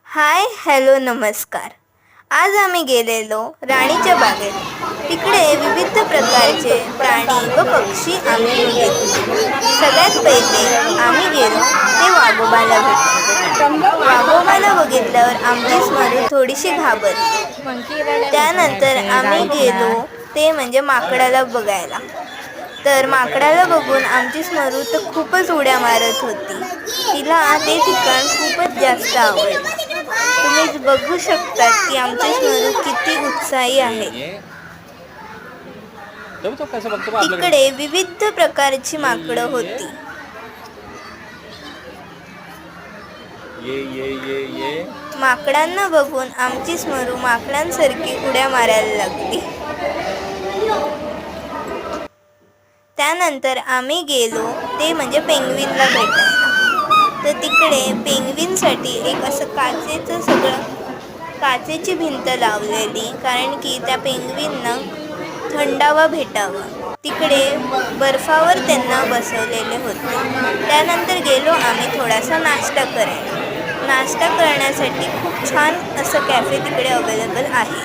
Hi hello नमस्कार. आज आम्ही गेलेलो राणीच्या बागेत. तिकडे विविध प्रकारचे प्राणी व पक्षी आम्ही बघितले. सगळ्यात पहिले आम्ही गेलो ते वाघोबाला भेटायला. वाघोबाला बघितल्यावर आमची स्मरू थोडीशी घाबरली. त्यानंतर आम्ही गेलो ते म्हणजे माकडाला बघायला. तर माकडाला बघून आमची स्मरू तर खूपच उड्या मारत होती. तिला ते ठिकाण खूपच जास्त आवडलं. तुम्ही बघू शकता की आमची स्मरू किती उत्साही आहे. तिकडे विविध प्रकारची माकडं होती. माकडांना बघून आमची स्मरू माकडांसारखी उड्या मारायला लागली. त्यानंतर आम्ही गेलो ते म्हणजे पेंग्विनला भेटायला. तर तिकडे पेंग्विनसाठी एक असं काचेची भिंत लावलेली, कारण की त्या पेंग्विनना थंडावा भेटावा. तिकडे बर्फावर त्यांना बसवलेले होते. त्यानंतर गेलो आम्ही थोडासा नाश्ता करायला. नाश्ता करण्यासाठी खूप छान असं कॅफे तिकडे अवेलेबल आहे.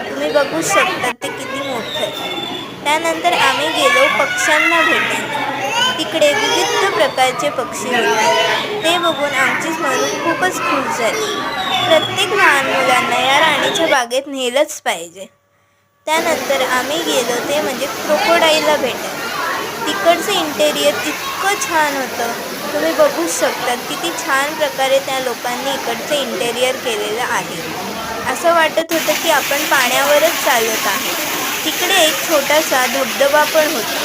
तुम्ही बघू शकता ते किती मोठं आहे. त्यानंतर आम्ही गेलो पक्ष्यांना भेटायला. तिकडे विविध प्रकारचे पक्षी होते. ते बघून आमची स्मरू खूपच खुश झाली. प्रत्येक लहान मुलांना या राणीच्या बागेत नेलंच पाहिजे. त्यानंतर आम्ही गेलो ते म्हणजे क्रोकोडाईलला भेटायला. तिकडचं इंटेरियर इतकं छान होतं. तुम्ही बघू शकता किती छान प्रकारे त्या लोकांनी इकडचं इंटेरियर केलेलं आहे. असं वाटत होतं की आपण पाण्यावरच चालत आहे. तिकडे एक छोटासा धबधबा पण होता.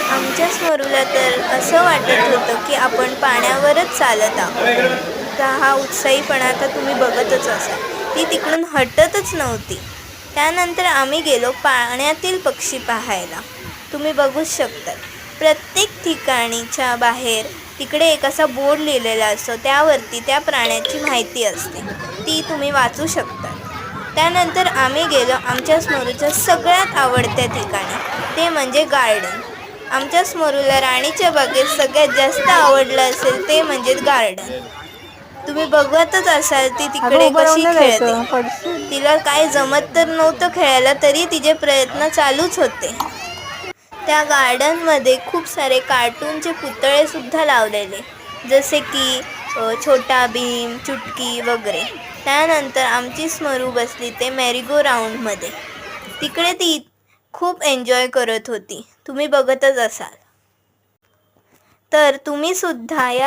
आमच्या स्मरूला तर असं वाटत होतं की आपण पाण्यावरच चालत आहोत. हा उत्साहीपणा आता तुम्ही बघतच असाल. ती तिकडून हटतच नव्हती. त्यानंतर आम्ही गेलो पाण्यातील पक्षी पाहायला. तुम्ही बघू शकता प्रत्येक ठिकाणीच्या बाहेर तिकडे एक असा बोर्ड लिहिलेला असतो. त्यावरती त्या प्राण्याची माहिती असते. ती तुम्ही वाचू शकता. त्यानंतर आम्ही गेलो आमच्या स्मरूच्या सगळ्यात आवडत्या ठिकाणी, ते म्हणजे गार्डन. आमच्या स्मरूला राणीच्या बागेत सगळ्यात जास्त आवडलं असेल ते म्हणजे गार्डन. तुम्ही बघतच असाल ती तिकडे कशी खेळते. तिला काय जमत तर नव्हतं खेळायला, तरी तिचे प्रयत्न चालूच होते. त्या गार्डनमध्ये खूप सारे कार्टूनचे पुतळे सुद्धा लावलेले, जसे की छोटा भीम, चुटकी वगैरे. त्यानंतर आमची स्मरू बसली ते मॅरीगो राऊंडमध्ये. तिकडे ती खूप एन्जॉय करत होती. तुम्ही बघतच असाल. तर तुम्ही सुद्धा या